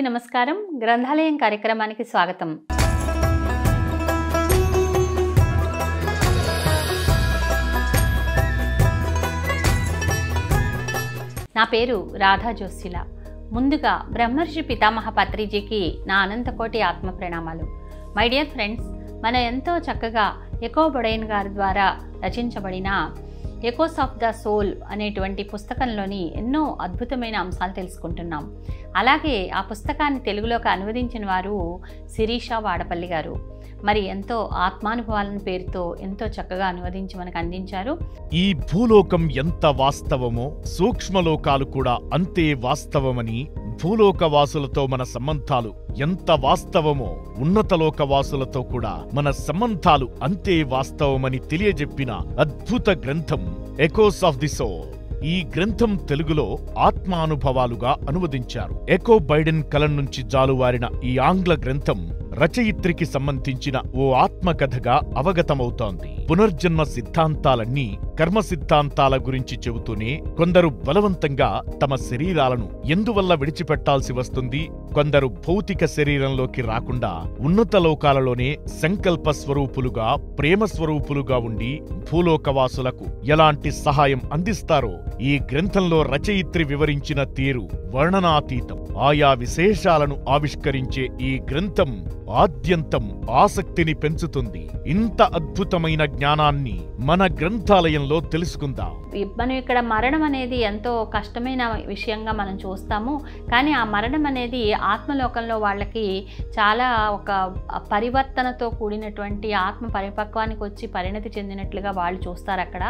నమస్కారం. గ్రంథాలయం కార్యక్రమానికి స్వాగతం. నా పేరు రాధా జోస్యుల. ముందుగా బ్రహ్మర్షి పితామహ పత్రిజీకి నా అనంతకోటి ఆత్మ ప్రణామాలు. మై డియర్ ఫ్రెండ్స్, మన ఎంతో చక్కగా ఎకో బొడైన్ గారి ద్వారా రచించబడిన ఎకోస్ ఆఫ్ ద సోల్ అనేటువంటి పుస్తకంలోని ఎన్నో అద్భుతమైన అంశాలు తెలుసుకుంటున్నాం. అలాగే ఆ పుస్తకాన్ని తెలుగులోకి అనువదించిన వారు శిరీష వాడపల్లి గారు. మరి ఎంతో ఆత్మానుభవాలను పేరుతో ఎంతో చక్కగా అనువదించి మనకు అందించారు. ఈ భూలోకం ఎంత వాస్తవమో సూక్ష్మలోకాలు కూడా అంతే వాస్తవమని, భూలోకవాసులతో మన సంబంధాలు ఎంత వాస్తవమో ఉన్నతలోకవాసులతో కూడా మన సంబంధాలు అంతే వాస్తవమని తెలియజెప్పిన అద్భుత గ్రంథం ఎకోస్ ఆఫ్ ది సోల్. ఈ గ్రంథం తెలుగులో ఆత్మానుభవాలుగా అనువదించారు. ఎకో బైడెన్ కలం నుంచి జాలువారిన ఈ ఆంగ్ల గ్రంథం రచయిత్రికి సంబంధించిన ఓ ఆత్మకథగా అవగతమవుతోంది. పునర్జన్మ సిద్ధాంతాలన్నీ కర్మ సిద్ధాంతాల గురించి చెబుతూనే కొందరు బలవంతంగా తమ శరీరాలను ఎందువల్ల విడిచిపెట్టాల్సి వస్తుంది, కొందరు భౌతిక శరీరంలోకి రాకుండా ఉన్నత లోకాలలోనే సంకల్ప స్వరూపులుగా, ప్రేమ స్వరూపులుగా ఉండి భూలోకవాసులకు ఎలాంటి సహాయం అందిస్తారో ఈ గ్రంథంలో రచయిత్రి వివరించిన తీరు వర్ణనాతీతం. ఆయా విశేషాలను ఆవిష్కరించే ఈ గ్రంథం ఆద్యంతం ఆసక్తిని పెంచుతుంది. ఇంత అద్భుతమైన జ్ఞానాన్ని మన గ్రంథాలయంలో తెలుసుకుందాం. మనం ఇక్కడ మరణం అనేది ఎంతో కష్టమైన విషయంగా మనం చూస్తాము. కానీ ఆ మరణం అనేది ఆత్మలోకంలో వాళ్ళకి చాలా ఒక పరివర్తనతో కూడినటువంటి ఆత్మ పరిపక్వానికి వచ్చి పరిణతి చెందినట్లుగా వాళ్ళు చూస్తారు అక్కడ.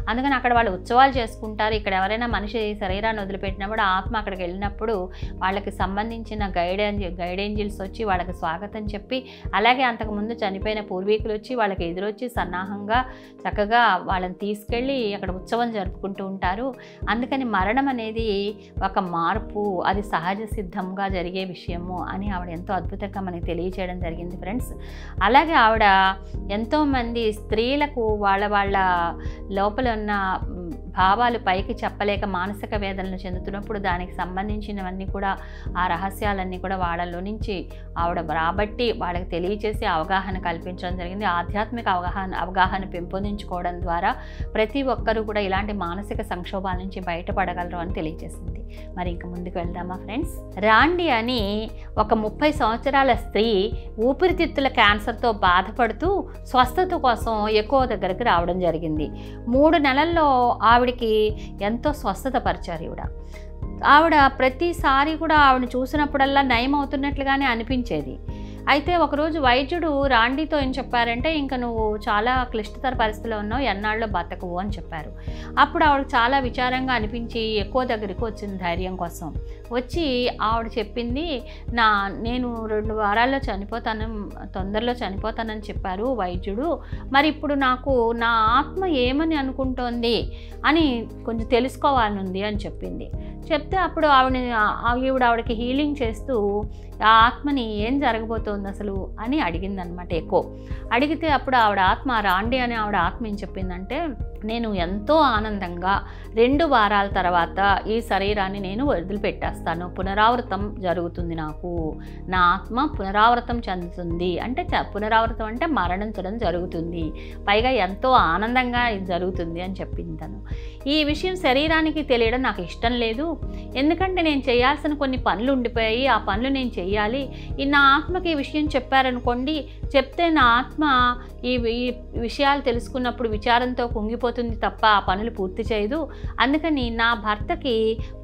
అందుకని అక్కడ వాళ్ళు ఉత్సవాలు చేసుకుంటారు. ఇక్కడ ఎవరైనా మనిషి శరీరాన్ని వదిలిపెట్టినప్పుడు ఆత్మ అక్కడికి వెళ్ళినప్పుడు వాళ్ళకి సంబంధించిన గైడేంజిల్స్ వచ్చి వాళ్ళకి స్వాగతం చెప్పి, అలాగే అంతకుముందు చనిపోయిన పూర్వీకులు వచ్చి వాళ్ళకి ఎదురొచ్చి సన్నాహంగా చక్కగా వాళ్ళని తీసుకెళ్ళి అక్కడ ఉత్సవం జరుపుకుంటూ ఉంటారు. అందుకని మరణం అనేది ఒక మార్పు, అది సహజ సిద్ధంగా జరిగే విషయము అని ఆవిడ ఎంతో అద్భుతంగా మనకి తెలియచేయడం జరిగింది ఫ్రెండ్స్. అలాగే ఆవిడ ఎంతోమంది స్త్రీలకు వాళ్ళ లోపల ఉన్న భావాలు పైకి చెప్పలేక మానసిక వేదనలు చెందుతున్నప్పుడు దానికి సంబంధించినవన్నీ కూడా, ఆ రహస్యాలన్నీ కూడా వాళ్ళలో నుంచి ఆవిడ రాబట్టి వాళ్ళకి తెలియచేసి అవగాహన కల్పించడం జరిగింది. ఆధ్యాత్మిక అవగాహన పెంపొందించుకోవడం ద్వారా ప్రతి ఒక్కరూ కూడా ఇలాంటి మానసిక సంక్షోభాల నుంచి బయటపడగలరు అని తెలియజేసింది. మరి ఇంక ముందుకు వెళ్దామా ఫ్రెండ్స్. రాండి అని ఒక 30 సంవత్సరాల స్త్రీ ఊపిరితిత్తుల క్యాన్సర్తో బాధపడుతూ స్వస్థత కోసం ఎకో దగ్గరికి రావడం జరిగింది. 3 నెలల్లో ఆవిడికి ఎంతో స్వస్థత పరిచారు. ఆవిడ ప్రతిసారి కూడా ఆవిడని చూసినప్పుడల్లా నయం అవుతున్నట్లుగానే అనిపించేది. అయితే ఒకరోజు వైద్యుడు రాండితో ఏం చెప్పారంటే, ఇంకా నువ్వు చాలా క్లిష్టతర పరిస్థితిలో ఉన్నావు, ఎన్నాళ్ళలో బతకవు అని చెప్పారు. అప్పుడు ఆవిడ చాలా విచారంగా అనిపించి ఎక్కువ దగ్గరికి వచ్చింది ధైర్యం కోసం. వచ్చి ఆవిడ చెప్పింది, నేను 2 వారాల్లో తొందరలో చనిపోతానని చెప్పారు వైద్యుడు. మరి ఇప్పుడు నాకు నా ఆత్మ ఏమని అనుకుంటోంది అని కొంచెం తెలుసుకోవాలనుంది అని చెప్పింది. చెప్తే అప్పుడు ఆవిడకి హీలింగ్ చేస్తూ ఆ ఆత్మని ఏం జరగబోతోంది అసలు అని అడిగిందనమాట ఎకో. అడిగితే అప్పుడు రాండి అని ఆవిడ ఆత్మ ఏం చెప్పిందంటే, నేను ఎంతో ఆనందంగా 2 వారాల తర్వాత ఈ శరీరాన్ని నేను వదిలిపెట్టేస్తాను, పునరావృతం జరుగుతుంది, నాకు నా ఆత్మ పునరావృతం చెందుతుంది, అంటే పునరావృతం అంటే మరణించడం జరుగుతుంది, పైగా ఎంతో ఆనందంగా ఇది జరుగుతుంది అని చెప్పింది తను. ఈ విషయం శరీరానికి తెలియడం నాకు ఇష్టం లేదు, ఎందుకంటే నేను చేయాల్సిన కొన్ని పనులు ఉండిపోయాయి, ఆ పనులు నేను చేయాలి. నా ఆత్మకి ఈ విషయం చెప్పారనుకోండి, చెప్తే నా ఆత్మ ఈ విషయాలు తెలుసుకున్నప్పుడు విచారంతో కుంగిపోతుంది తప్ప ఆ పనులు పూర్తి చేయదు. అందుకని నా భర్తకి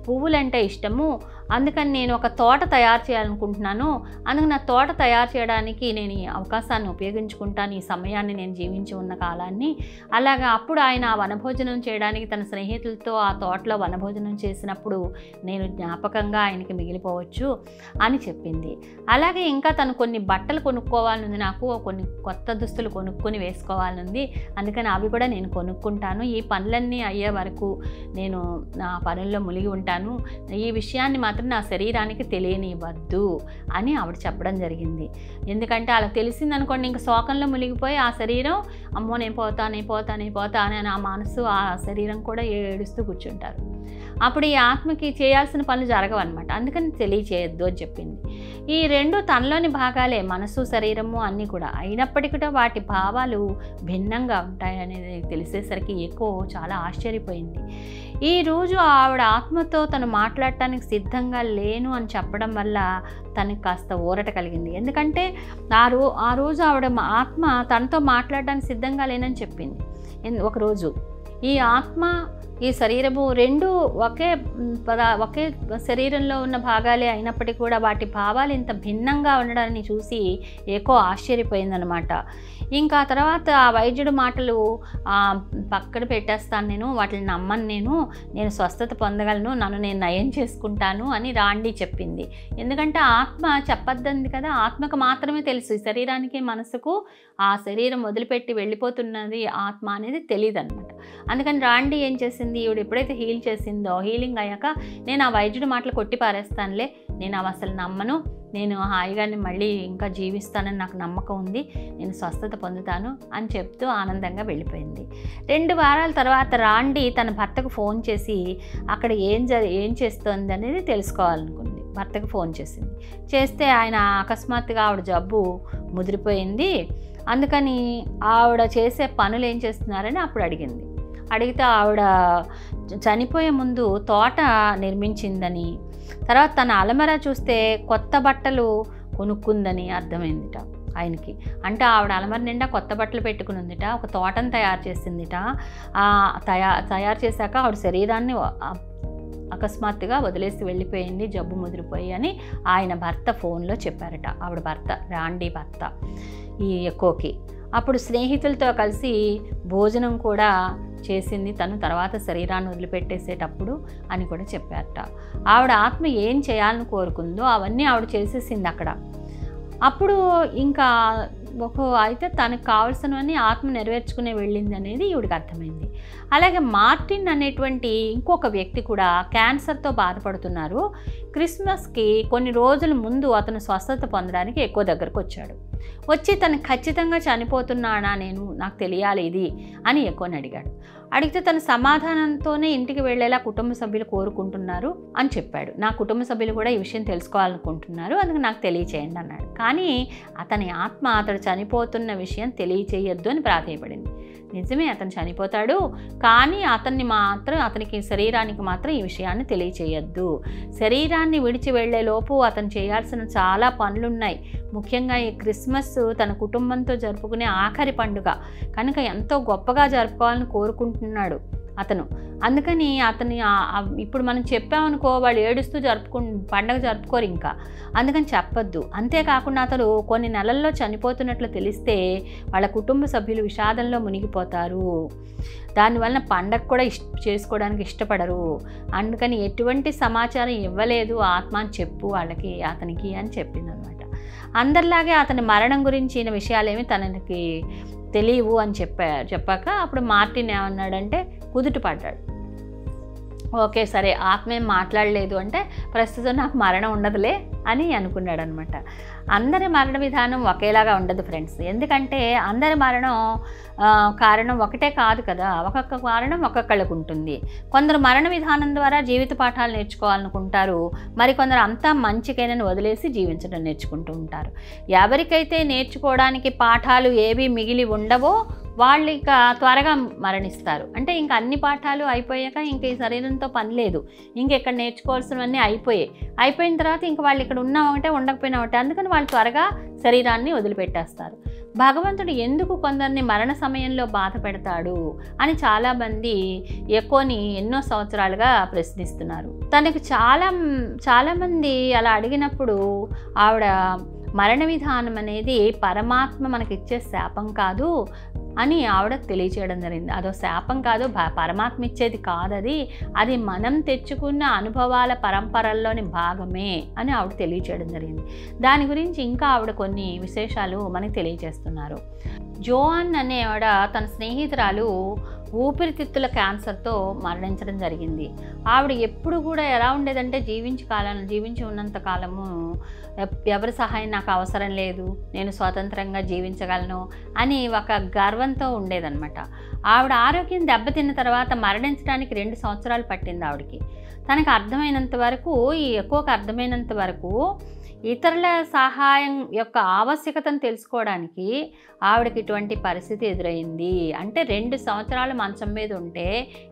పువ్వులంటే ఇష్టము, అందుకని నేను ఒక తోట తయారు చేయాలనుకుంటున్నాను. అందుకని నా తోట తయారు చేయడానికి నేను ఈ అవకాశాన్ని ఉపయోగించుకుంటాను, ఈ సమయాన్ని నేను జీవించి ఉన్న కాలాన్ని. అలాగా అప్పుడు ఆయన వనభోజనం చేయడానికి తన స్నేహితులతో ఆ తోటలో వనభోజనం చేసినప్పుడు నేను జ్ఞాపకంగా ఆయనకి మిగిలిపోవచ్చు అని చెప్పింది. అలాగే ఇంకా తను కొన్ని బట్టలు కొనుక్కోవాలనుంది, నాకు కొన్ని కొత్త దుస్తులు కొనుక్కొని వేసుకోవాలనుంది, అందుకని అవి కూడా నేను కొనుక్కుంటాను. ఈ పనులన్నీ అయ్యే వరకు నేను నా పనుల్లో మునిగి ఉంటాను, ఈ విషయాన్ని మాత్రం నా శరీరానికి తెలియనివ్వద్దు అని ఆవిడ చెప్పడం జరిగింది. ఎందుకంటే అలా తెలిసిందనుకోండి, ఇంక శోకంలో మునిగిపోయి ఆ శరీరం అమ్మో నేను పోతా అని ఆ మనసు ఆ శరీరం కూడా ఏడుస్తూ కూర్చుంటారు. అప్పుడు ఈ ఆత్మకి చేయాల్సిన పనులు జరగవన్నమాట. అందుకని తెలియచేయొద్దు అని చెప్పింది. ఈ రెండు తనలోని భాగాలే, మనసు శరీరము అన్నీ కూడా. అయినప్పటికీ కూడా వాటి భావాలు భిన్నంగా ఉంటాయి అనేది తెలిసేసరికి ఎక్కువ చాలా ఆశ్చర్యపోయింది. ఈరోజు ఆవిడ ఆత్మతో తను మాట్లాడటానికి సిద్ధంగా లేను అని చెప్పడం వల్ల తనకి కాస్త ఊరట కలిగింది. ఎందుకంటే ఆ రోజు ఆవిడ ఆత్మ తనతో మాట్లాడడానికి సిద్ధంగా లేనని చెప్పింది. ఒకరోజు ఈ ఆత్మ ఈ శరీరము రెండు ఒకే శరీరంలో ఉన్న భాగాలే అయినప్పటికీ కూడా వాటి భావాలు ఇంత భిన్నంగా ఉండడాన్ని చూసి ఎక్కువ ఆశ్చర్యపోయిందనమాట. ఇంకా తర్వాత ఆ వైద్యుడి మాటలు పక్కన పెట్టేస్తాను, నేను వాటిని నమ్మను, నేను స్వస్థత పొందగలను, నన్ను నేను నయం చేసుకుంటాను అని రాండి చెప్పింది. ఎందుకంటే ఆత్మ చెప్పొద్దంది కదా, ఆత్మకు మాత్రమే తెలుసు. ఈ శరీరానికి మనసుకు ఆ శరీరం వదిలిపెట్టి వెళ్ళిపోతున్నది ఆత్మ అనేది తెలియదు అనమాట. అందుకని రాండి ఏం చేసింది, ఈవిడ ఎప్పుడైతే హీల్ చేసిందో, హీలింగ్ అయ్యాక నేను ఆ వైద్యుడి మాటలు కొట్టి పారేస్తానులే, నేను అవి అసలు నమ్మను, నేను హాయిగానే మళ్ళీ ఇంకా జీవిస్తానని నాకు నమ్మకం ఉంది, నేను స్వస్థత పొందుతాను అని చెప్తూ ఆనందంగా వెళ్ళిపోయింది. 2 వారాల తర్వాత రాండి తన భర్తకు ఫోన్ చేసి అక్కడ ఏం చేస్తోంది అనేది తెలుసుకోవాలనుకుంది. భర్తకు ఫోన్ చేస్తే ఆయన అకస్మాత్తుగా ఆవిడ జబ్బు ముదిరిపోయింది, అందుకని ఆవిడ చేసే పనులు ఏం చేస్తున్నారని అప్పుడు అడిగితే ఆవిడ చనిపోయే ముందు తోట నిర్మించిందని, తర్వాత తన అలమరా చూస్తే కొత్త బట్టలు కొనుక్కుందని అర్థమైందిట ఆయనకి. అంటే ఆవిడ అలమర నిండా కొత్త బట్టలు పెట్టుకుని ఉందిట, ఒక తోటను తయారు చేసిందిట. తయారు చేశాక ఆవిడ శరీరాన్ని అకస్మాత్తుగా వదిలేసి వెళ్ళిపోయింది, జబ్బు ముదిరిపోయి అని ఆయన భర్త ఫోన్లో చెప్పారట. ఆవిడ భర్త, రాండి భర్త ఈ ఎక్కువకి. అప్పుడు స్నేహితులతో కలిసి భోజనం కూడా చేసింది తను తర్వాత శరీరాన్ని వదిలిపెట్టేసేటప్పుడు అని కూడా చెప్పారట. ఆవిడ ఆత్మ ఏం చేయాలని కోరుకుందో అవన్నీ ఆవిడ చేసేసింది అక్కడ. అప్పుడు ఇంకా అయితే తనకు కావాల్సినవన్నీ ఆత్మ నెరవేర్చుకునే వెళ్ళింది అనేది ఈవిడికి అర్థమైంది. అలాగే మార్టిన్ అనేటువంటి ఇంకొక వ్యక్తి కూడా క్యాన్సర్తో బాధపడుతున్నారు. క్రిస్మస్కి కొన్ని రోజుల ముందు అతను స్వస్థత పొందడానికి ఎక్కువ దగ్గరకు వచ్చి తను ఖచ్చితంగా చనిపోతున్నానా, నాకు తెలియాలి ఇది అని ఎక్కువని అడిగితే తన సమాధానంతోనే ఇంటికి వెళ్ళేలా కుటుంబ సభ్యులు కోరుకుంటున్నారు అని చెప్పాడు. నా కుటుంబ సభ్యులు కూడా ఈ విషయం తెలుసుకోవాలనుకుంటున్నారు, అందుకు నాకు తెలియచేయండి అన్నాడు. కానీ అతని ఆత్మ అతడు చనిపోతున్న విషయం తెలియచేయొద్దు అని ప్రాధేయపడింది. నిజమే, అతను చనిపోతాడు, కానీ అతనికి శరీరానికి మాత్రం ఈ విషయాన్ని తెలియచేయొద్దు. శరీరాన్ని విడిచి వెళ్లే లోపు అతను చేయాల్సిన చాలా పనులున్నాయి. ముఖ్యంగా ఈ క్రిస్మస్ తన కుటుంబంతో జరుపుకునే ఆఖరి పండుగ కనుక ఎంతో గొప్పగా జరుపుకోవాలని కోరుకుంటున్నాడు అతను. అందుకని ఇప్పుడు మనం చెప్పామనుకో వాళ్ళు ఏడుస్తూ పండగ జరుపుకోరు ఇంకా, అందుకని చెప్పొద్దు. అంతేకాకుండా అతడు కొన్ని నెలల్లో చనిపోతున్నట్లు తెలిస్తే వాళ్ళ కుటుంబ సభ్యులు విషాదంలో మునిగిపోతారు, దానివల్ల పండగ కూడా చేసుకోవడానికి ఇష్టపడరు. అందుకని ఎటువంటి సమాచారం ఇవ్వలేదు ఆత్మ అని చెప్పు అతనికి అని చెప్పింది అనమాట. అందరిలాగే అతని మరణం గురించిన విషయాలేమి తనకి తెలియవు అని చెప్పాక అప్పుడు మార్టిన్ ఏమన్నాడంటే కుదుట పడ్డాడు. ఓకే సరే, ఆత్మ ఏం మాట్లాడలేదు అంటే ప్రస్తుతం నాకు మరణం ఉండదులే అని అనుకున్నాడు అనమాట. అందరి మరణ విధానం ఒకేలాగా ఉండదు ఫ్రెండ్స్, ఎందుకంటే అందరి మరణం కారణం ఒకటే కాదు కదా, ఒక్కొక్క కారణం ఒక్కొక్కళ్ళకు ఉంటుంది. కొందరు మరణ విధానం ద్వారా జీవిత పాఠాలు నేర్చుకోవాలనుకుంటారు, మరికొందరు అంతా మంచికైనని వదిలేసి జీవించడం నేర్చుకుంటూ ఉంటారు. ఎవరికైతే నేర్చుకోవడానికి పాఠాలు ఏవి మిగిలి ఉండవో వాళ్ళు ఇక త్వరగా మరణిస్తారు. అంటే ఇంకా అన్ని పాఠాలు అయిపోయాక ఇంక ఈ శరీరంతో పని లేదు, ఇంకెక్కడ నేర్చుకోవాల్సినవన్నీ అయిపోయిన తర్వాత ఇంక వాళ్ళు ఇక్కడ ఉన్నా ఒకటే ఉండకపోయినా ఒకటే, అందుకని వాళ్ళు త్వరగా శరీరాన్ని వదిలిపెట్టేస్తారు. భగవంతుడు ఎందుకు కొందరిని మరణ సమయంలో బాధ పెడతాడు అని చాలామంది ఎక్కువని ఎన్నో సంవత్సరాలుగా ప్రశ్నిస్తున్నారు. తనకు చాలామంది అలా అడిగినప్పుడు ఆవిడ మరణ విధానం అనేది పరమాత్మ మనకిచ్చే శాపం కాదు అని ఆవిడ తెలియచేయడం జరిగింది. అదో శాపం కాదు, పరమాత్మ ఇచ్చేది కాదు, అది మనం తెచ్చుకున్న అనుభవాల పరంపరల్లోని భాగమే అని ఆవిడ తెలియచేయడం జరిగింది. దాని గురించి ఇంకా ఆవిడ కొన్ని విశేషాలు మనకి తెలియజేస్తున్నారు. జోయాన్ అనే ఆవిడ తన స్నేహితురాలు ఊపిరితిత్తుల క్యాన్సర్తో మరణించడం జరిగింది. ఆవిడ ఎప్పుడు కూడా ఎలా ఉండేదంటే జీవించి ఉన్నంత కాలము ఎవరి సహాయం నాకు అవసరం లేదు, నేను స్వతంత్రంగా జీవించగలను అని ఒక గర్వంతో ఉండేదన్నమాట. ఆవిడ ఆరోగ్యం దెబ్బతిన్న తర్వాత మరణించడానికి 2 సంవత్సరాలు పట్టింది ఆవిడకి. తనకు అర్థమైనంత వరకు, ఈ ఎక్కువకు అర్థమైనంత వరకు ఇతరుల సహాయం యొక్క ఆవశ్యకతను తెలుసుకోవడానికి ఆవిడకి ఇటువంటి పరిస్థితి ఎదురైంది. అంటే 2 సంవత్సరాలు మంచం మీద ఉంటే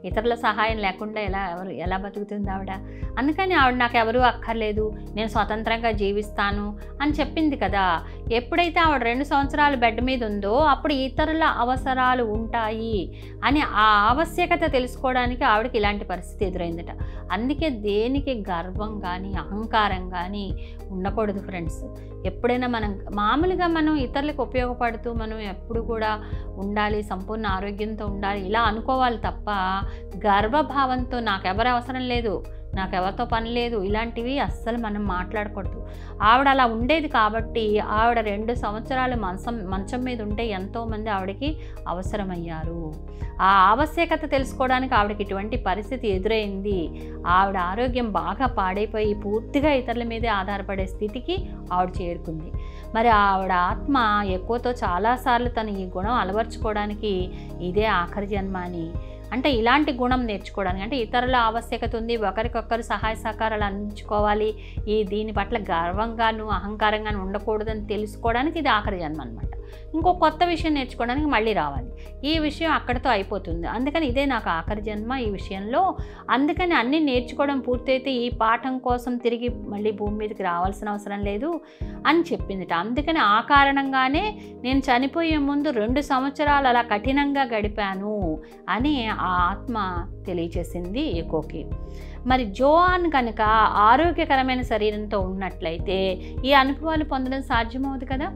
ఇతరుల సహాయం లేకుండా ఎలా బతుకుతుంది ఆవిడ? అందుకని ఆవిడ నాకు ఎవరూ అక్కర్లేదు, నేను స్వతంత్రంగా జీవిస్తాను అని చెప్పింది కదా. ఎప్పుడైతే ఆవిడ 2 సంవత్సరాలు బెడ్ మీద ఉందో అప్పుడు ఇతరుల అవసరాలు ఉంటాయి అని ఆ ఆవశ్యకత తెలుసుకోవడానికి ఆవిడకి ఇలాంటి పరిస్థితి ఎదురైందట. అందుకే దేనికి గర్వం కానీ అహంకారం కానీ ఉండకూడదు ఫ్రెండ్స్. ఎప్పుడైనా మామూలుగా మనం ఇతరులకు ఉపయోగపడుతూ మనం ఎప్పుడు కూడా ఉండాలి, సంపూర్ణ ఆరోగ్యంతో ఉండాలి ఇలా అనుకోవాలి తప్ప గర్వభావంతో నాకెవరు అవసరం లేదు, నాకెవరితో పని లేదు ఇలాంటివి అస్సలు మనం మాట్లాడకూడదు. ఆవిడ అలా ఉండేది కాబట్టి ఆవిడ 2 సంవత్సరాలు మంచం మీద ఉంటే ఎంతోమంది ఆవిడకి అవసరమయ్యారు. ఆ ఆవశ్యకత తెలుసుకోవడానికి ఆవిడకి ఇటువంటి పరిస్థితి ఎదురైంది. ఆవిడ ఆరోగ్యం బాగా పాడైపోయి పూర్తిగా ఇతరుల మీదే ఆధారపడే స్థితికి ఆవిడ చేరుకుంది. మరి ఆవిడ ఆత్మ ఎక్కువతో చాలాసార్లు తను ఈ గుణం అలవర్చుకోవడానికి ఇదే ఆఖరి జన్మ అని, అంటే ఇలాంటి గుణం నేర్చుకోవడానికి, అంటే ఇతరుల ఆవశ్యకత ఉంది, ఒకరికొకరు సహాయ సహకారాలు అందించుకోవాలి, దీని పట్ల గర్వంగాను అహంకారంగాను ఉండకూడదని తెలుసుకోవడానికి ఇది ఆఖరి జన్మ అనమాట. ఇంకో కొత్త విషయం నేర్చుకోవడానికి మళ్ళీ రావాలి. ఈ విషయం అక్కడితో అయిపోతుంది. అందుకని ఇదే నాకు ఆఖరి జన్మ ఈ విషయంలో. అందుకని అన్నీ నేర్చుకోవడం పూర్తయితే ఈ పాఠం కోసం తిరిగి మళ్ళీ భూమి మీదకి రావాల్సిన అవసరం లేదు అని చెప్పిందిట. అందుకని ఆ కారణంగానే నేను చనిపోయే ముందు 2 సంవత్సరాలు అలా కఠినంగా గడిపాను అని ఆ ఆత్మ తెలియచేసింది ఎకోకి. మరి జోఆన్ కనుక ఆరోగ్యకరమైన శరీరంతో ఉన్నట్లయితే ఈ అనుభవాలు పొందడం సాధ్యమవుతుంది కదా.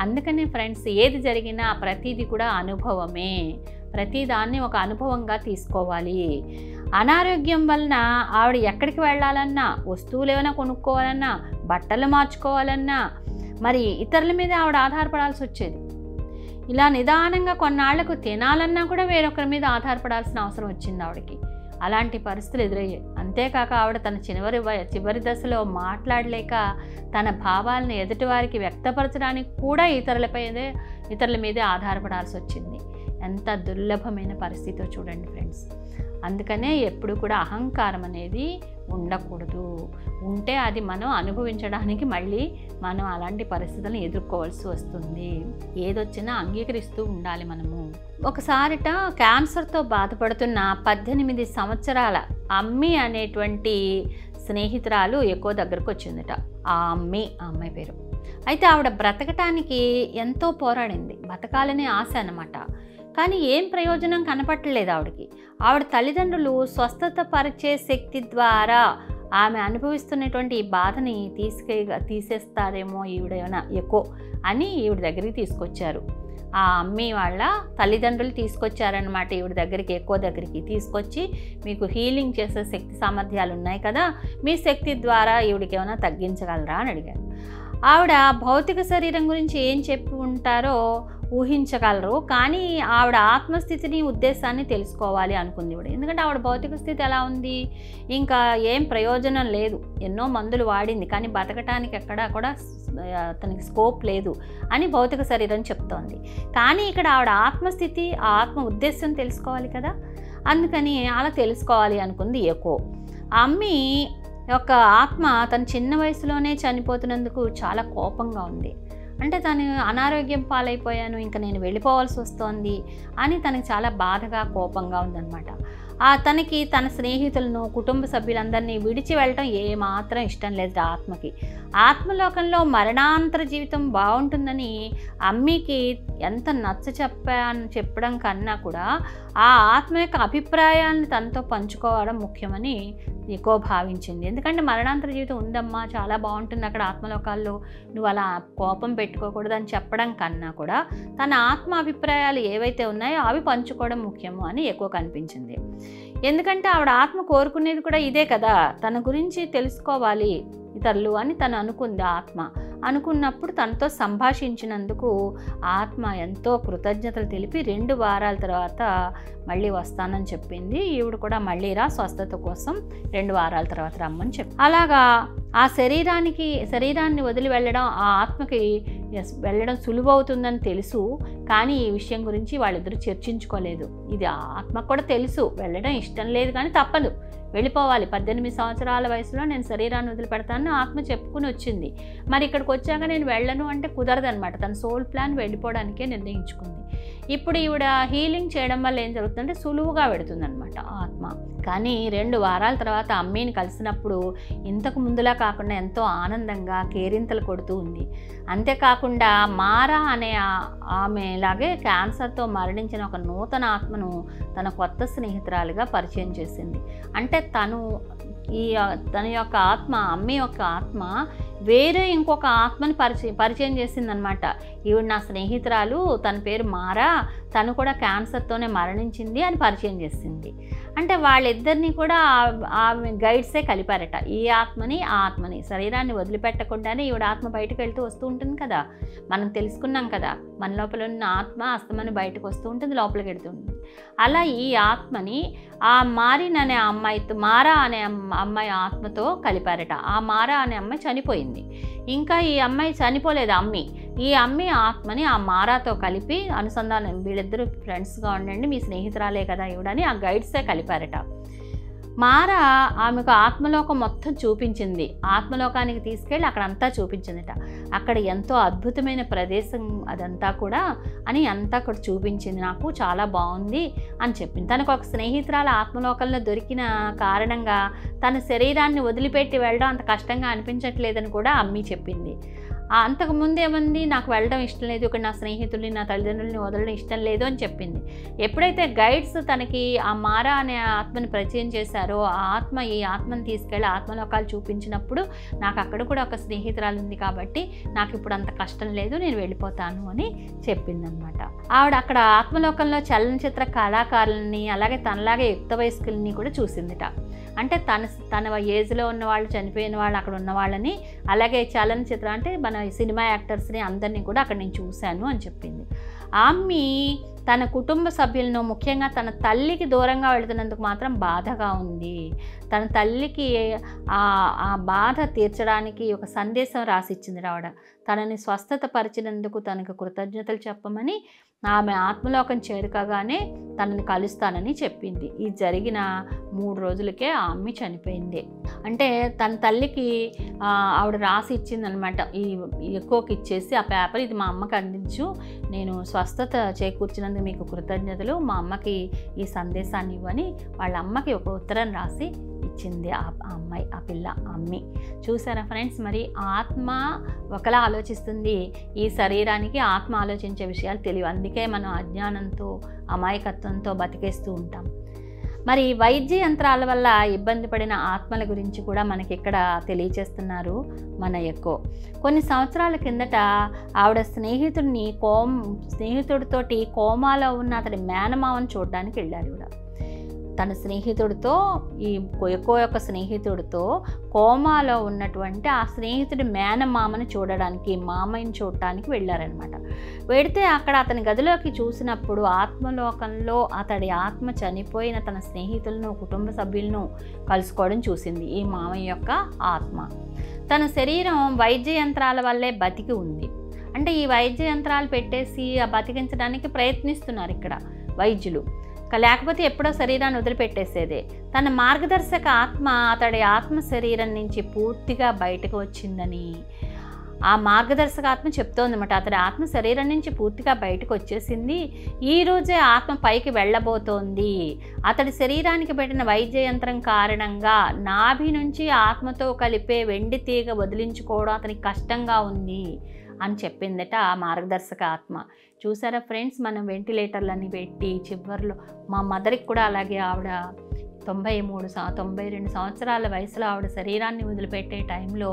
అందుకనే ఫ్రెండ్స్, ఏది జరిగినా ప్రతిదీ కూడా అనుభవమే. ప్రతిదాన్ని ఒక అనుభవంగా తీసుకోవాలి. అనారోగ్యం వలన ఆవిడ ఎక్కడికి వెళ్ళాలన్నా, వస్తువులు ఏమైనా కొనుక్కోవాలన్నా, బట్టలు మార్చుకోవాలన్నా మరి ఇతరుల మీద ఆవిడ ఆధారపడాల్సి వచ్చేది. ఇలా నిదానంగా కొన్నాళ్లకు తినాలన్నా కూడా వేరొకరి మీద ఆధారపడాల్సిన అవసరం వచ్చింది ఆవిడకి. అలాంటి పరిస్థితులు ఎదురయ్యాయి. అంతేకాక ఆవిడ తన చివరి దశలో మాట్లాడలేక తన భావాలను ఎదుటివారికి వ్యక్తపరచడానికి కూడా ఇతరుల మీదే ఆధారపడాల్సి వచ్చింది. ఎంత దుర్లభమైన పరిస్థితో చూడండి ఫ్రెండ్స్. అందుకనే ఎప్పుడు కూడా అహంకారం అనేది ఉండకూడదు. ఉంటే అది మనం అనుభవించడానికి మళ్ళీ మనం అలాంటి పరిస్థితులను ఎదుర్కోవాల్సి వస్తుంది. ఏదొచ్చినా అంగీకరిస్తూ ఉండాలి మనము. ఒకసారిట క్యాన్సర్తో బాధపడుతున్న 18 సంవత్సరాల అమ్మి అనేటువంటి స్నేహితురాలు ఎక్కువ దగ్గరకు వచ్చిందిట. ఆ అమ్మాయి పేరు. అయితే ఆవిడ బ్రతకటానికి ఎంతో పోరాడింది. బతకాలనే ఆశ అన్నమాట. కానీ ఏం ప్రయోజనం కనపట్టలేదు ఆవిడకి. ఆవిడ తల్లిదండ్రులు స్వస్థత పరిచే శక్తి ద్వారా ఆమె అనుభవిస్తున్నటువంటి ఈ బాధని తీసేస్తారేమో ఈవిడేమైనా ఎక్కువ అని ఈవిడ దగ్గరికి తీసుకొచ్చారు. ఆ అమ్మి వాళ్ళ తల్లిదండ్రులు తీసుకొచ్చారనమాట ఈవిడ దగ్గరికి, ఎక్కువ దగ్గరికి తీసుకొచ్చి, మీకు హీలింగ్ చేసే శక్తి సామర్థ్యాలు ఉన్నాయి కదా, మీ శక్తి ద్వారా ఈవిడికి ఏమైనా తగ్గించగలరా అని అడిగారు. ఆవిడ భౌతిక శరీరం గురించి ఏం చెప్పి ఉంటారో ఊహించగలరు, కానీ ఆవిడ ఆత్మస్థితిని ఉద్దేశాన్ని తెలుసుకోవాలి అనుకుంది ఈవిడ. ఎందుకంటే ఆవిడ భౌతిక స్థితి ఎలా ఉంది, ఇంకా ఏం ప్రయోజనం లేదు, ఎన్నో మందులు వాడింది, కానీ బతకటానికి ఎక్కడా కూడా తనకి స్కోప్ లేదు అని భౌతిక శరీరం చెప్తోంది. కానీ ఇక్కడ ఆవిడ ఆత్మస్థితి, ఆ ఆత్మ ఉద్దేశం తెలుసుకోవాలి కదా, అందుకని అలా తెలుసుకోవాలి అనుకుంది ఎకో. అమ్మి యొక్క ఆత్మ తన చిన్న వయసులోనే చనిపోతున్నందుకు చాలా కోపంగా ఉంది. అంటే తను అనారోగ్యం పాలైపోయాను, ఇంకా నేను వెళ్ళిపోవాల్సి వస్తోంది అని తనకి చాలా బాధగా కోపంగా ఉందన్నమాట. తనకి తన స్నేహితులను, కుటుంబ సభ్యులందరినీ విడిచి వెళ్ళటం ఏమాత్రం ఇష్టం లేదు ఆత్మకి. ఆత్మలోకంలో మరణాంతర జీవితం బాగుంటుందని అమ్మికి ఎంత చెప్పడం కన్నా కూడా ఆ ఆత్మ యొక్క అభిప్రాయాలను తనతో పంచుకోవడం ముఖ్యమని ఎక్కువ భావించింది. ఎందుకంటే మరణాంతర జీవితం ఉందమ్మా, చాలా బాగుంటుంది అక్కడ ఆత్మలోకాల్లో, నువ్వు అలా కోపం పెట్టుకోకూడదు అని చెప్పడం కన్నా కూడా తన ఆత్మ అభిప్రాయాలు ఏవైతే ఉన్నాయో అవి పంచుకోవడం ముఖ్యము అని ఎక్కువ కనిపించింది. ఎందుకంటే ఆవిడ ఆత్మ కోరుకునేది కూడా ఇదే కదా, తన గురించి తెలుసుకోవాలి, ఇతరులు అని తను అనుకుంది ఆత్మ. అనుకున్నప్పుడు తనతో సంభాషించినందుకు ఆత్మ ఎంతో కృతజ్ఞతలు తెలిపి 2 వారాల తర్వాత మళ్ళీ వస్తానని చెప్పింది. ఈవిడ కూడా మళ్ళీ రా, స్వస్థత కోసం 2 వారాల తర్వాత రమ్మని చెప్పి, అలాగా ఆ శరీరాన్ని వదిలి వెళ్ళడం ఆ ఆత్మకి వెళ్ళడం సులువవుతుందని తెలుసు. కానీ ఈ విషయం గురించి వాళ్ళిద్దరూ చర్చించుకోలేదు. ఇది ఆత్మకు కూడా తెలుసు, వెళ్ళడం ఇష్టం లేదు కానీ తప్పదు, వెళ్ళిపోవాలి. 18 సంవత్సరాల వయసులో నేను శరీరాన్ని వదిలిపెడతానని ఆత్మ చెప్పుకుని వచ్చింది. మరి ఇక్కడికి వచ్చాక నేను వెళ్ళను అంటే కుదరదనమాట. తన సోల్ ప్లాన్ వెళ్ళిపోవడానికే నిర్ణయించుకుంది. ఇప్పుడు ఈవిడ హీలింగ్ చేయడం వల్ల ఏం జరుగుతుందంటే సులువుగా పెడుతుందనమాట ఆత్మ. కానీ 2 వారాల తర్వాత అమ్మీని కలిసినప్పుడు ఇంతకు ముందులా కాకుండా ఎంతో ఆనందంగా కేరింతలు కొడుతూ ఉంది. అంతేకాకుండా మారా అనే ఆమెలాగే క్యాన్సర్తో మరణించిన ఒక నూతన ఆత్మను తన కొత్త స్నేహితురాలుగా పరిచయం చేసింది. అంటే తన యొక్క ఆత్మ, అమ్మి యొక్క ఆత్మ వేరే ఇంకొక ఆత్మని పరిచయం చేసిందనమాట. ఈవిడ నా స్నేహితురాలు, తన పేరు మారా, తను కూడా క్యాన్సర్తోనే మరణించింది అని పరిచయం చేసింది. అంటే వాళ్ళిద్దరినీ కూడా ఆమె గైడ్సే కలిపారట. ఈ ఆత్మని ఆ ఆత్మని శరీరాన్ని వదిలిపెట్టకుండానే ఈవిడ ఆత్మ బయటకు వెళ్తూ వస్తూ ఉంటుంది కదా, మనం తెలుసుకున్నాం కదా, మన లోపల ఉన్న ఆత్మ అస్తమని బయటకు వస్తూ ఉంటుంది, లోపలికి వెళ్తూ ఉంటుంది. అలా ఈ ఆత్మని ఆ మారా అనే అమ్మాయి ఆత్మతో కలిపారట. ఆ మారా అనే అమ్మాయి చనిపోయింది. ఇంకా ఈ అమ్మాయి చనిపోలేదు అమ్మి. ఈ అమ్మి ఆత్మని ఆ మారాతో కలిపి అనుసంధానం, వీళ్ళిద్దరూ ఫ్రెండ్స్గా ఉండండి, మీ స్నేహితురాలే కదా ఈవిడని ఆ గైడ్సే కలిపారట. మారా ఆమెకు ఆత్మలోకం మొత్తం చూపించింది. ఆత్మలోకానికి తీసుకెళ్ళి అక్కడంతా చూపించిందిట. అక్కడ ఎంతో అద్భుతమైన ప్రదేశం అదంతా కూడా అని అంతా అక్కడ చూపించింది. నాకు చాలా బాగుంది అని చెప్పింది. తనకు ఒక స్నేహితురాలు ఆత్మలోకంలో దొరికిన కారణంగా తన శరీరాన్ని వదిలిపెట్టి వెళ్ళడం అంత కష్టంగా అనిపించట్లేదని కూడా అమ్మి చెప్పింది. అంతకుముందు ఏమంది, నాకు వెళ్ళడం ఇష్టం లేదు, ఇక్కడ నా స్నేహితుల్ని నా తల్లిదండ్రులని వదలడం ఇష్టం లేదు అని చెప్పింది. ఎప్పుడైతే గైడ్స్ తనకి ఆ మారా అనే ఆత్మని పరిచయం చేశారో ఆ ఆత్మ ఈ ఆత్మని తీసుకెళ్ళి ఆత్మలోకాలు చూపించినప్పుడు నాకు అక్కడ కూడా ఒక స్నేహితురాలు ఉంది కాబట్టి నాకు ఇప్పుడు అంత కష్టం లేదు, నేను వెళ్ళిపోతాను అని చెప్పిందనమాట. ఆవిడ అక్కడ ఆత్మలోకంలో చలనచిత్ర కళాకారులని అలాగే తనలాగే యుక్త వయస్కులని కూడా చూసిందిట. అంటే తన ఏజ్లో ఉన్న వాళ్ళు, చనిపోయిన వాళ్ళు, అక్కడ ఉన్న వాళ్ళని, అలాగే చలనచిత్రం అంటే మన సినిమా యాక్టర్స్ని అందరినీ కూడా అక్కడ నేను చూశాను అని చెప్పింది. ఆమె తన కుటుంబ సభ్యులను, ముఖ్యంగా తన తల్లికి దూరంగా వెళుతున్నందుకు మాత్రం బాధగా ఉంది. తన తల్లికి ఆ బాధ తీర్చడానికి ఒక సందేశం రాసిచ్చింది ఆవిడ. తనని స్వస్థత పరిచినందుకు తనకు కృతజ్ఞతలు చెప్పమని, ఆమె ఆత్మలోకం చేరుకగానే తనని కలుస్తానని చెప్పింది. ఈ జరిగిన 3 రోజులకే ఆ అమ్మి చనిపోయింది. అంటే తన తల్లికి ఆవిడ రాసి ఇచ్చిందనమాట. ఈ ఎక్కువకి ఇచ్చేసి ఆ పేపర్, ఇది మా అమ్మకి అందించు, నేను స్వస్థత చేకూర్చినందుకు మీకు కృతజ్ఞతలు, మా అమ్మకి ఈ సందేశాన్ని ఇవ్వని వాళ్ళ అమ్మకి ఒక ఉత్తరం రాసి ఇచ్చింది ఆ అమ్మాయి, ఆ పిల్ల, అమ్మి. చూసారా ఫ్రెండ్స్, మరి ఆత్మ ఒకలా ఆలోచిస్తుంది, ఈ శరీరానికి ఆత్మ ఆలోచించే విషయాలు తెలియవు. అందుకే మనం అజ్ఞానంతో అమాయకత్వంతో బతికేస్తూ ఉంటాం. మరి వైద్య యంత్రాల వల్ల ఇబ్బంది పడిన ఆత్మల గురించి కూడా మనకి ఇక్కడ తెలియచేస్తున్నారు మన ఎక్కో. కొన్ని సంవత్సరాల కిందట ఆవిడ స్నేహితుడితోటి కోమాలో ఉన్న అతడి మేనమావను చూడడానికి వెళ్ళారు. ఈవిడ తన స్నేహితుడితో, ఈ ఎక్కో యొక్క స్నేహితుడితో కోమాలో ఉన్నటువంటి ఆ స్నేహితుడి మేనమామని చూడడానికి, మామయ్యని చూడటానికి వెళ్ళారనమాట. వెడితే అక్కడ అతని గదిలోకి చూసినప్పుడు ఆత్మలోకంలో అతడి ఆత్మ చనిపోయిన తన స్నేహితులను, కుటుంబ సభ్యులను కలుసుకోవడం చూసింది ఈ మామయ్య యొక్క ఆత్మ. తన శరీరం వైద్య యంత్రాల వల్లే బతికి ఉంది. అంటే ఈ వైద్య యంత్రాలు పెట్టేసి బతికించడానికి ప్రయత్నిస్తున్నారు ఇక్కడ వైద్యులు, లేకపోతే ఎప్పుడో శరీరాన్ని వదిలిపెట్టేసేదే. తన మార్గదర్శక ఆత్మ అతడి ఆత్మ శరీరం నుంచి పూర్తిగా బయటకు వచ్చిందని ఆ మార్గదర్శక ఆత్మ చెప్తోందన్నమాట. అతడి ఆత్మ శరీరం నుంచి పూర్తిగా బయటకు వచ్చేసింది, ఈరోజే ఆత్మ పైకి వెళ్ళబోతోంది. అతడి శరీరానికి పెట్టిన వైద్య యంత్రం కారణంగా నాభి నుంచి ఆత్మతో కలిపే వెండి తీగ వదిలించుకోవడం అతనికి కష్టంగా ఉంది అని చెప్పిందట ఆ మార్గదర్శక ఆత్మ. చూసారా ఫ్రెండ్స్, మనం వెంటిలేటర్లన్నీ పెట్టి చివర్లో, మా మదర్కి కూడా అలాగే ఆవిడ 92 సంవత్సరాల వయసులో ఆవిడ శరీరాన్ని వదిలిపెట్టే టైంలో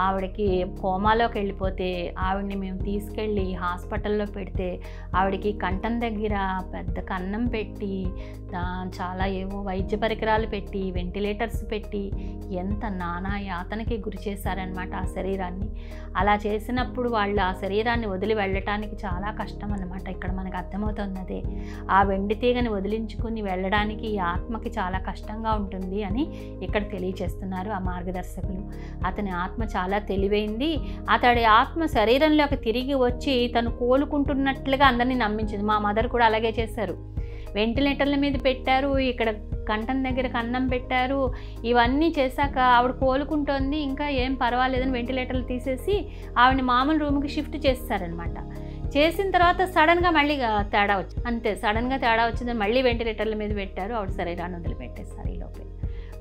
ఆవిడకి కోమాలోకి వెళ్ళిపోతే ఆవిడని మేము తీసుకెళ్ళి హాస్పిటల్లో పెడితే ఆవిడకి కంఠం దగ్గర పెద్ద కన్నం పెట్టి చాలా ఏవో వైద్య పరికరాలు పెట్టి వెంటిలేటర్స్ పెట్టి ఎంత నానా యాతనకి గురి చేశారనమాట ఆ శరీరాన్ని. అలా చేసినప్పుడు వాళ్ళు ఆ శరీరాన్ని వదిలి వెళ్ళటానికి చాలా కష్టం అన్నమాట. ఇక్కడ మనకు అర్థమవుతున్నదే ఆ వెండి తీగని వదిలించుకుని వెళ్ళడానికి ఈ ఆత్మకి చాలా కష్టంగా ఉంటుంది అని ఇక్కడ తెలియచేస్తున్నారు ఆ మార్గదర్శకులు. అతని ఆత్మ చాలా తెలివైంది. అతడి ఆత్మ శరీరంలోకి తిరిగి వచ్చి తను కోలుకుంటున్నట్లుగా అందరినీ నమ్మించింది. మా మదర్ కూడా అలాగే చేశారు. వెంటిలేటర్ల మీద పెట్టారు, ఇక్కడ కంఠం దగ్గర కన్నం పెట్టారు. ఇవన్నీ చేశాక ఆవిడ కోలుకుంటోంది, ఇంకా ఏం పర్వాలేదని వెంటిలేటర్లు తీసేసి ఆవిడని మామూలు రూమ్కి షిఫ్ట్ చేస్తారనమాట. చేసిన తర్వాత సడన్గా మళ్ళీ తేడా వచ్చింది. అంతే, సడన్గా తేడా వచ్చిందని మళ్ళీ వెంటిలేటర్ల మీద పెట్టారు. ఆవిడ శరీరాన్ని వదిలిపెట్టేస్తారు ఈ లోపే.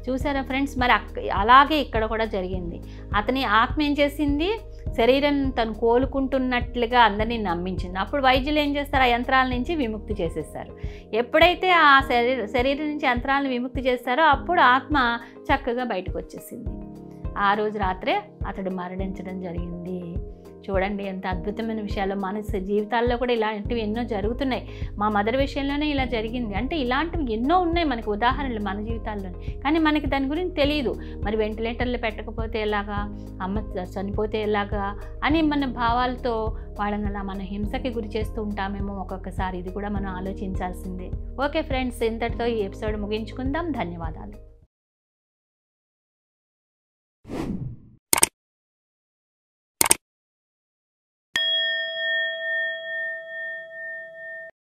చూసారా ఫ్రెండ్స్, మరి అలాగే ఇక్కడ కూడా జరిగింది. అతని ఆత్మ ఏం చేసింది, శరీరం తను కోలుకుంటున్నట్లుగా అందరినీ నమ్మించింది. అప్పుడు వైద్యులు ఏం చేస్తారు, ఆ యంత్రాల నుంచి విముక్తి చేసేస్తారు. ఎప్పుడైతే ఆ శరీరం నుంచి యంత్రాలను విముక్తి చేస్తారో అప్పుడు ఆత్మ చక్కగా బయటకు వచ్చేసింది. ఆ రోజు రాత్రే అతడు మరణించడం జరిగింది. చూడండి ఎంత అద్భుతమైన విషయాలు. మన జీవితాల్లో కూడా ఇలాంటివి ఎన్నో జరుగుతున్నాయి. మా మదర్ విషయంలోనే ఇలా జరిగింది. అంటే ఇలాంటివి ఎన్నో ఉన్నాయి మనకు ఉదాహరణలు మన జీవితాల్లోనే, కానీ మనకి దాని గురించి తెలియదు. మరి వెంటిలేటర్లు పెట్టకపోతే ఎలాగా, అమ్మ చనిపోతే ఎలాగా అని మన భావాలతో వాళ్ళని అలా మన హింసకి గురి చేస్తూ ఉంటామేమో ఒక్కొక్కసారి. ఇది కూడా మనం ఆలోచించాల్సిందే. ఓకే ఫ్రెండ్స్, ఇంతటితో ఈ ఎపిసోడ్ ముగించుకుందాం. ధన్యవాదాలు.